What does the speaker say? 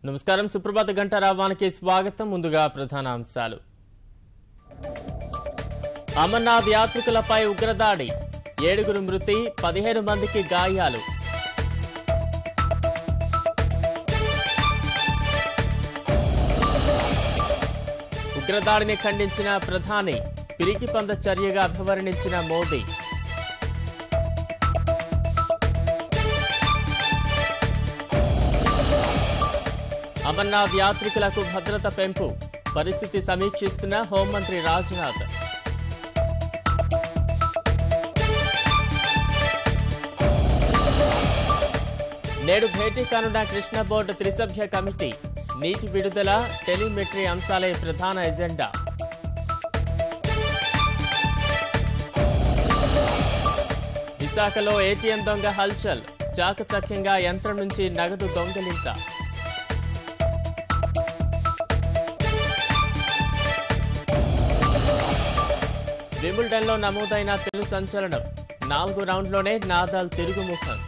నమస్కారం సుప్రభాత గంట రావానికి స్వాగతం ముందుగా ప్రధాన అంశాలు అమర్నాథ్ యాత్రికులపై ఉగ్రదాడి 7 మృతి 15 మందికి గాయాలు ఉగ్రదాడిని ఖండించిన ప్రధాని పిరికిపంద చర్యగా అభివర్ణించిన మోదీ అమర్నాథ్ యాత్రికులకు భద్రత పెంపు పరిస్థితి సమీక్షిస్తున్న హోంమంత్రి రాజ్నాథ్ నేడు భేటీ కానున్న కృష్ణ బోర్డు త్రిసభ్య కమిటీ నీటి విడుదల టెలిమెట్రీ అంశాలే ప్రధాన ఎజెండా విశాఖలో ఏటీఎం దొంగ హల్చల్ చాకచక్యంగా యంత్రం నుంచి నగదు దొంగలింత వింబుల్డన్లో నమోదైన తెలుగు సంచలనం 4 రౌండ్లోనే నాదాల్ తిరుగుముఖం